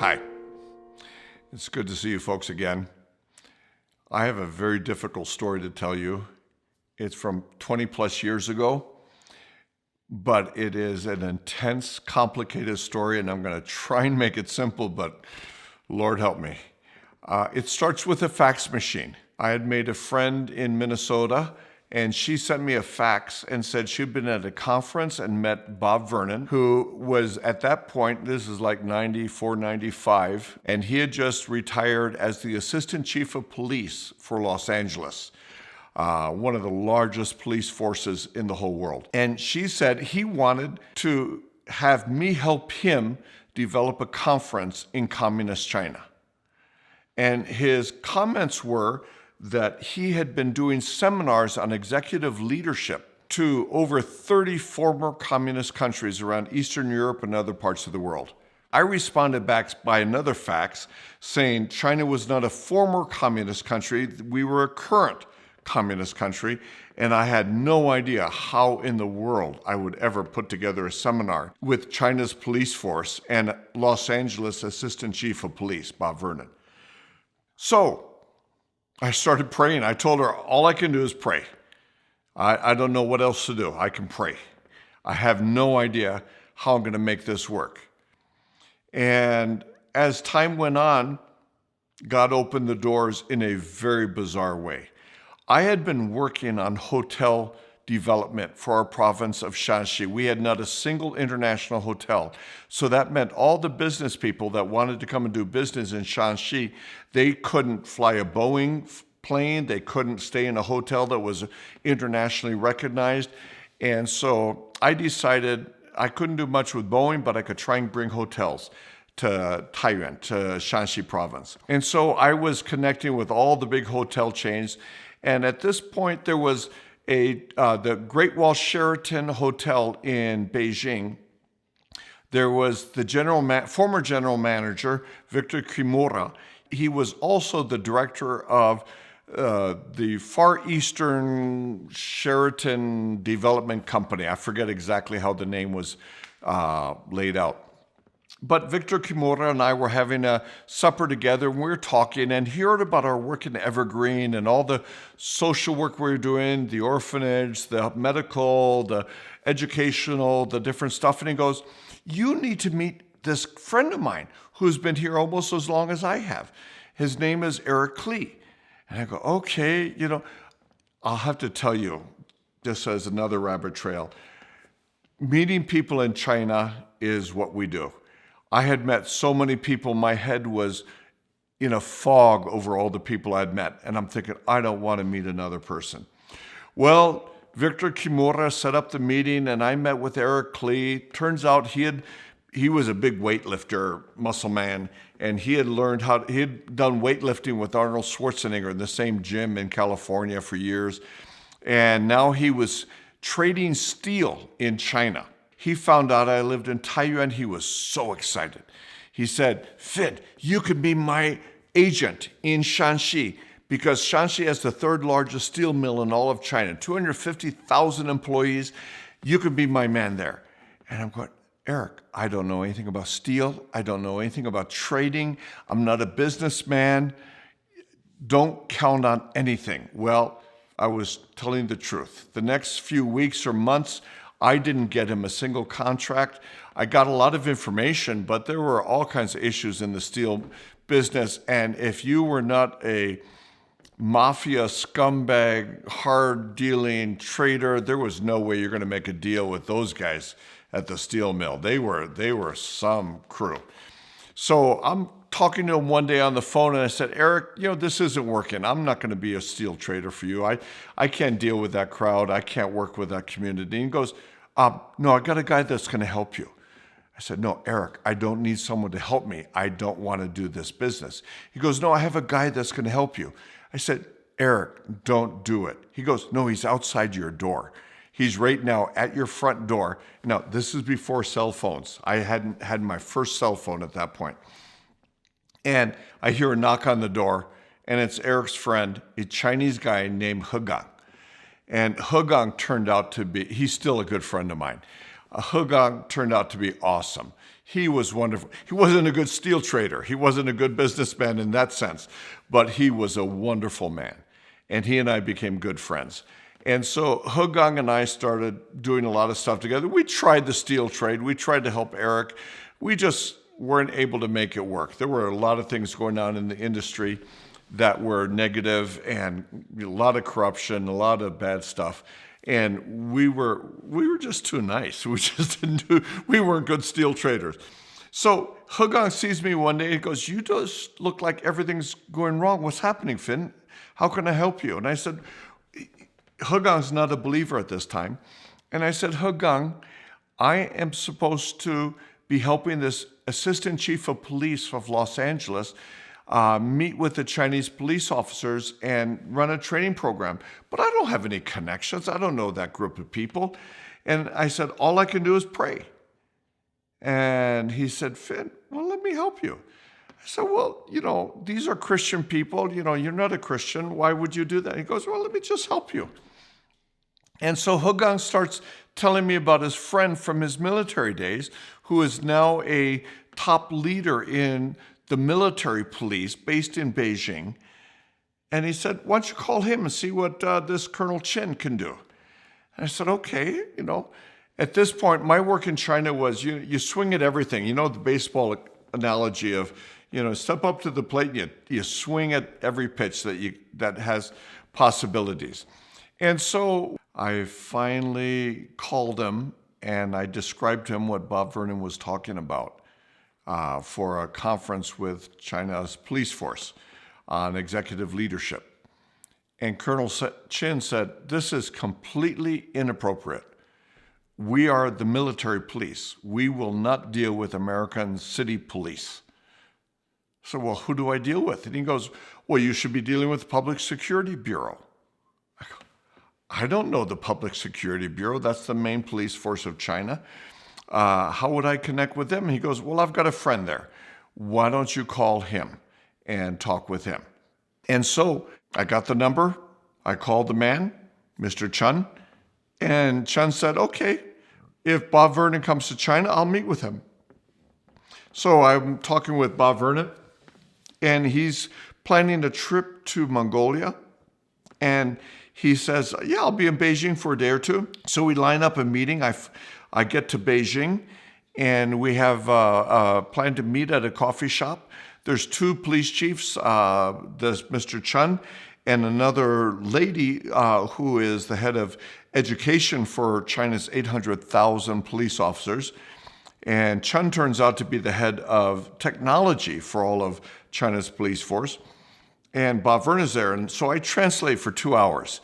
Hi, it's good to see you folks again. I have a very difficult story to tell you. It's from 20 plus years ago, but it is an intense, complicated story, and I'm going to try and make it simple, but Lord help me. It starts with a fax machine. I had made a friend in Minnesota, and she sent me a fax and said she'd been at a conference and met Bob Vernon, who was at that point, this is like 94, 95, and he had just retired as the assistant chief of police for Los Angeles, one of the largest police forces in the whole world. And she said he wanted to have me help him develop a conference in communist China. And his comments were that he had been doing seminars on executive leadership to over 30 former communist countries around Eastern Europe and other parts of the world. I responded back by another fax saying China was not a former communist country, we were a current communist country, and I had no idea how in the world I would ever put together a seminar with China's police force and Los Angeles Assistant Chief of Police, Bob Vernon. So I started praying. I told her, all I can do is pray. I don't know what else to do. I can pray. I have no idea how I'm going to make this work. And as time went on, God opened the doors in a very bizarre way. I had been working on hotel development for our province of Shanxi. We had not a single international hotel. So that meant all the business people that wanted to come and do business in Shanxi, they couldn't fly a Boeing plane. They couldn't stay in a hotel that was internationally recognized. And so I decided I couldn't do much with Boeing, but I could try and bring hotels to Taiyuan, to Shanxi province. And so I was connecting with all the big hotel chains. And at this point, there was the Great Wall Sheraton Hotel in Beijing. There was the former general manager, Victor Kimura. He was also the director of the Far Eastern Sheraton Development Company. I forget exactly how the name was laid out. But Victor Kimura and I were having a supper together, and we were talking, and he heard about our work in Evergreen and all the social work we were doing, the orphanage, the medical, the educational, the different stuff. And he goes, you need to meet this friend of mine who's been here almost as long as I have. His name is Eric Lee. And I go, okay, I'll have to tell you, just as another rabbit trail, meeting people in China is what we do. I had met so many people, my head was in a fog over all the people I'd met. And I'm thinking, I don't want to meet another person. Well, Victor Kimura set up the meeting and I met with Eric Lee. Turns out he was a big weightlifter, muscle man, and he had done weightlifting with Arnold Schwarzenegger in the same gym in California for years. And now he was trading steel in China. He found out I lived in Taiyuan. He was so excited. He said, Finn, you could be my agent in Shanxi because Shanxi has the third largest steel mill in all of China, 250,000 employees. You could be my man there. And I'm going, Eric, I don't know anything about steel. I don't know anything about trading. I'm not a businessman. Don't count on anything. Well, I was telling the truth. The next few weeks or months, I didn't get him a single contract. I got a lot of information, but there were all kinds of issues in the steel business. And if you were not a mafia scumbag, hard-dealing trader, there was no way you're going to make a deal with those guys at the steel mill. They were some crew. So I'm talking to him one day on the phone, and I said, Eric, this isn't working. I'm not going to be a steel trader for you. I can't deal with that crowd. I can't work with that community. And he goes, no, I got a guy that's going to help you. I said, no, Eric, I don't need someone to help me. I don't want to do this business. He goes, no, I have a guy that's going to help you. I said, Eric, don't do it. He goes, no, he's outside your door. He's right now at your front door. Now, this is before cell phones. I hadn't had my first cell phone at that point. And I hear a knock on the door, and it's Eric's friend, a Chinese guy named He Gang. And He Gang turned out to be, he's still a good friend of mine. Hugang turned out to be awesome. He was wonderful. He wasn't a good steel trader. He wasn't a good businessman in that sense, but he was a wonderful man. And he and I became good friends. And so Hugang and I started doing a lot of stuff together. We tried the steel trade. We tried to help Eric. We just weren't able to make it work. There were a lot of things going on in the industry that were negative, and a lot of corruption, a lot of bad stuff. And we were just too nice. We just didn't do, we weren't good steel traders. So Hugang sees me one day and goes, "You just look like everything's going wrong. What's happening, Finn? How can I help you?" And I said, Hugang's not a believer at this time. And I said, "Hugang, I am supposed to be helping this assistant chief of police of Los Angeles meet with the Chinese police officers and run a training program. But I don't have any connections. I don't know that group of people." And I said, "All I can do is pray." And he said, "Finn, well, let me help you." I said, "Well, these are Christian people. You're not a Christian. Why would you do that?" He goes, "Well, let me just help you." And so Hugang starts telling me about his friend from his military days, who is now a top leader in the military police based in Beijing. And he said, "Why don't you call him and see what this Colonel Chin can do?" And I said, "Okay." At this point, my work in China was you swing at everything. The baseball analogy of, step up to the plate and you swing at every pitch that has possibilities. And so I finally called him and I described to him what Bob Vernon was talking about for a conference with China's police force on executive leadership. And Colonel Chin said, "This is completely inappropriate. We are the military police. We will not deal with American city police." So, "Well, who do I deal with?" And he goes, "Well, you should be dealing with the Public Security Bureau." I go, "I don't know the Public Security Bureau. That's the main police force of China. How would I connect with them?" And he goes, "Well, I've got a friend there. Why don't you call him and talk with him?" And so I got the number. I called the man, Mr. Chun, and Chun said, "Okay, if Bob Vernon comes to China, I'll meet with him." So I'm talking with Bob Vernon, and he's planning a trip to Mongolia. And he says, "Yeah, I'll be in Beijing for a day or two." So we line up a meeting. I get to Beijing, and we have planned to meet at a coffee shop. There's two police chiefs, there's Mr. Chun, and another lady who is the head of education for China's 800,000 police officers. And Chun turns out to be the head of technology for all of China's police force. And Bob Vernon is there. And so I translate for 2 hours.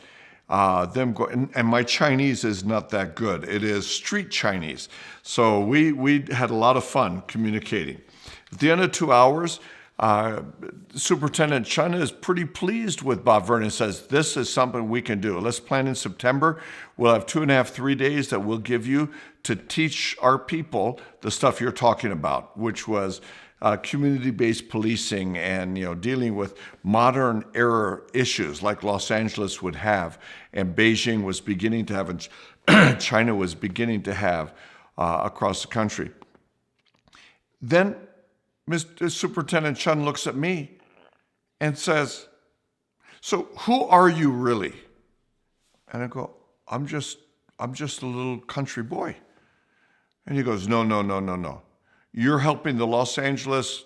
And my Chinese is not that good. It is street Chinese. So we had a lot of fun communicating. At the end of 2 hours, Superintendent Chun is pretty pleased with Bob Vernon. Says, "This is something we can do. Let's plan in September. We'll have 2.5, 3 days that we'll give you to teach our people the stuff you're talking about," which was community-based policing and dealing with modern era issues like Los Angeles would have, and Beijing was beginning to have, and China was beginning to have across the country. Then Mr. Superintendent Chun looks at me and says, "So who are you really?" And I go, I'm just a little country boy." And he goes, No. You're helping the Los Angeles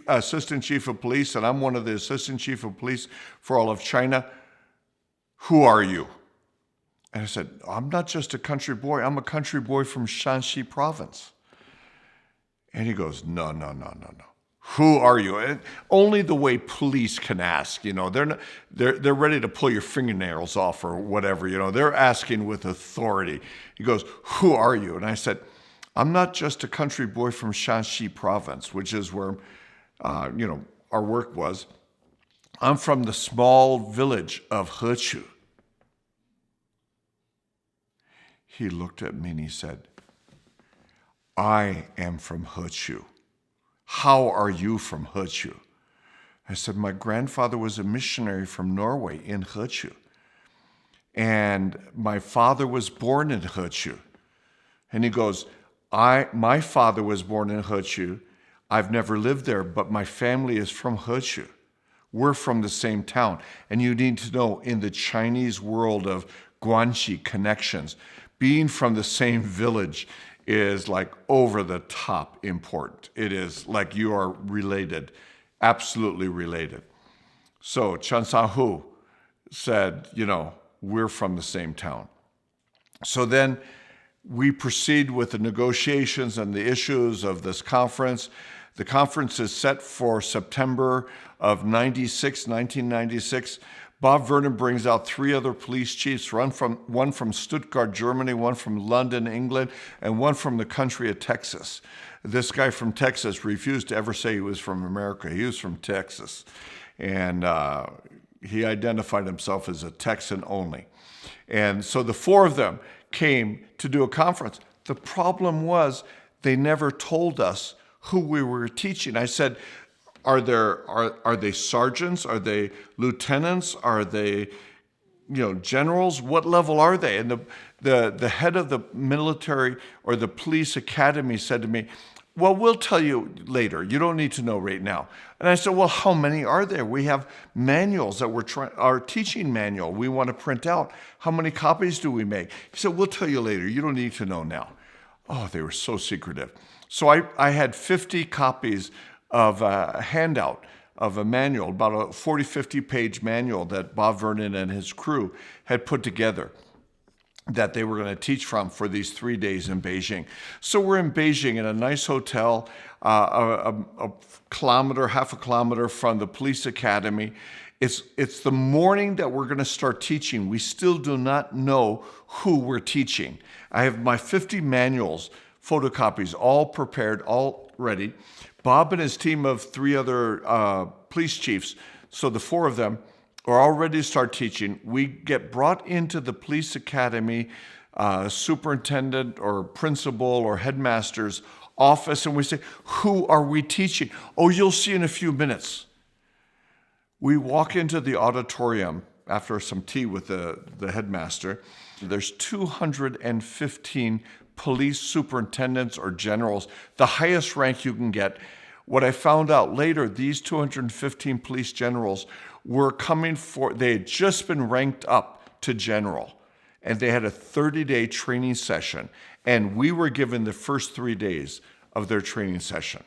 assistant chief of police, and I'm one of the assistant chief of police for all of China. Who are you?" And I said, "I'm not just a country boy. I'm a country boy from Shanxi province." And he goes, No. Who are you? And only the way police can ask. They're ready to pull your fingernails off or whatever. They're asking with authority. He goes, "Who are you?" And I said, "I'm not just a country boy from Shanxi province," which is where, our work was. "I'm from the small village of Hechu." He looked at me and he said, "I am from Hechu. How are you from Hechu?" I said, "My grandfather was a missionary from Norway in Hechu. And my father was born in Hechu." And he goes, my father was born in Hechu. I've never lived there, but my family is from Hechu. We're from the same town. And you need to know, in the Chinese world of guanxi connections, being from the same village is like over the top important. It is like you are related, absolutely related. So Chen Sahu said, we're from the same town. So then we proceed with the negotiations and the issues of this conference. The conference is set for September of 1996. Bob Vernon brings out 3 other police chiefs, one from Stuttgart, Germany, one from London, England, and one from the country of Texas. This guy from Texas refused to ever say he was from America. He was from Texas. And he identified himself as a Texan only. And so the 4 of them came to do a conference. The problem was they never told us who we were teaching. I said, are they sergeants? Are they lieutenants? Are they generals? What level are they? And the head of the military or the police academy said to me, well, we'll tell you later. You don't need to know right now. And I said, well, how many are there? We have manuals that our teaching manual we want to print out. How many copies do we make? He said, we'll tell you later. You don't need to know now. Oh, they were so secretive. So I had 50 copies of a handout of a manual, about a 40, 50-page manual that Bob Vernon and his crew had put together that they were going to teach from for these 3 days in Beijing. So we're in Beijing in a nice hotel, a kilometer, half a kilometer from the police academy. It's the morning that we're going to start teaching. We still do not know who we're teaching. I have my 50 manuals, photocopies, all prepared, all ready. Bob and his team of 3 other police chiefs, so the 4 of them, are all ready to start teaching. We get brought into the police academy, superintendent or principal or headmaster's office, and we say, who are we teaching? Oh, you'll see in a few minutes. We walk into the auditorium after some tea with the headmaster. There's 215 police superintendents or generals, the highest rank you can get. What I found out later, these 215 police generals were they had just been ranked up to general, and they had a 30-day training session, and we were given the first 3 days of their training session.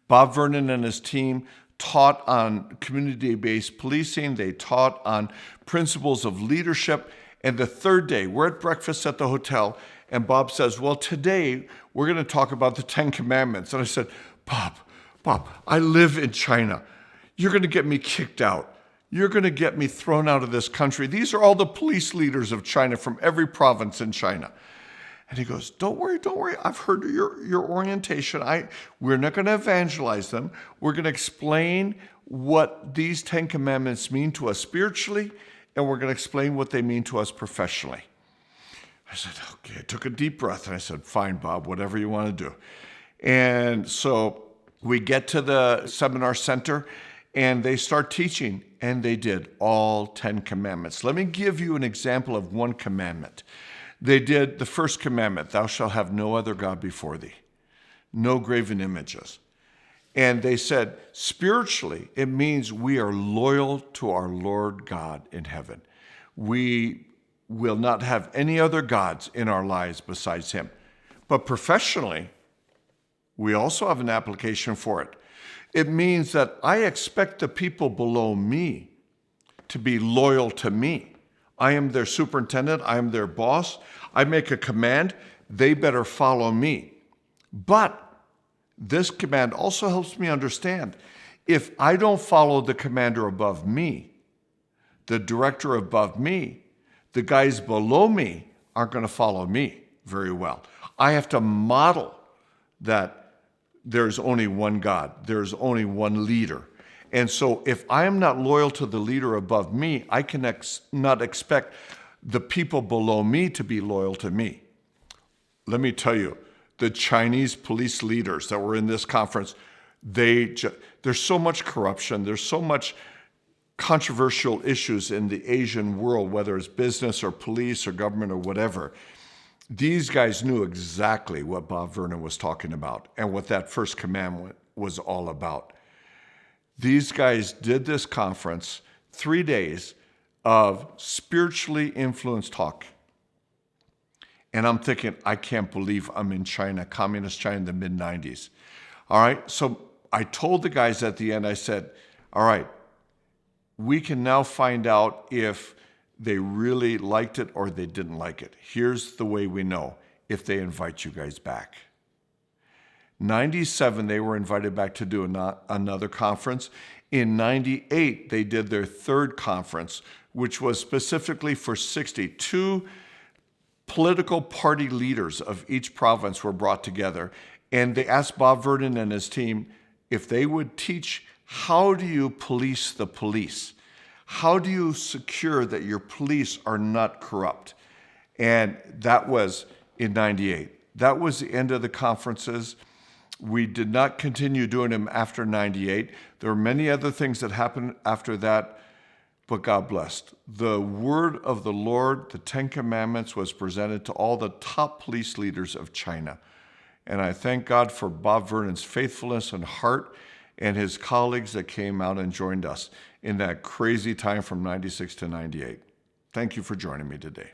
Bob Vernon and his team taught on community-based policing. They taught on principles of leadership. And the 3rd day, we're at breakfast at the hotel, and Bob says, well, today we're going to talk about the 10 Commandments. And I said, Bob, I live in China. You're going to get me kicked out. You're going to get me thrown out of this country. These are all the police leaders of China from every province in China. And he goes, don't worry. I've heard your orientation. We're not going to evangelize them. We're going to explain what these 10 Commandments mean to us spiritually, and we're going to explain what they mean to us professionally. I said, okay. I took a deep breath, and I said, fine, Bob, whatever you want to do. And so we get to the seminar center, and they start teaching, and they did all 10 commandments. Let me give you an example of one commandment. They did the first commandment, thou shalt have no other God before thee, no graven images. And they said, spiritually, it means we are loyal to our Lord God in heaven. We will not have any other gods in our lives besides him. But professionally, we also have an application for it. It means that I expect the people below me to be loyal to me. I am their superintendent. I am their boss. I make a command. They better follow me. But this command also helps me understand if I don't follow the commander above me, the director above me, the guys below me aren't going to follow me very well. I have to model that there's only one God. There's only one leader. And so if I am not loyal to the leader above me, I can not expect the people below me to be loyal to me. Let me tell you, the Chinese police leaders that were in this conference, there's so much corruption. There's so much controversial issues in the Asian world, whether it's business or police or government or whatever. These guys knew exactly what Bob Vernon was talking about and what that first commandment was all about. These guys did this conference, 3 days of spiritually influenced talk. And I'm thinking, I can't believe I'm in China, communist China in the mid-90s. All right, so I told the guys at the end, I said, all right, we can now find out if they really liked it or they didn't like it. Here's the way we know, if they invite you guys back. 97, they were invited back to do another conference. In 98, they did their third conference, which was specifically for 62 political party leaders of each province were brought together. And they asked Bob Vernon and his team if they would teach, how do you police the police? How do you secure that your police are not corrupt? And that was in 98. That was the end of the conferences. We did not continue doing them after 98. There were many other things that happened after that, but God blessed. The word of the Lord, the 10 Commandments, was presented to all the top police leaders of China. And I thank God for Bob Vernon's faithfulness and heart and his colleagues that came out and joined us in that crazy time from 96 to 98. Thank you for joining me today.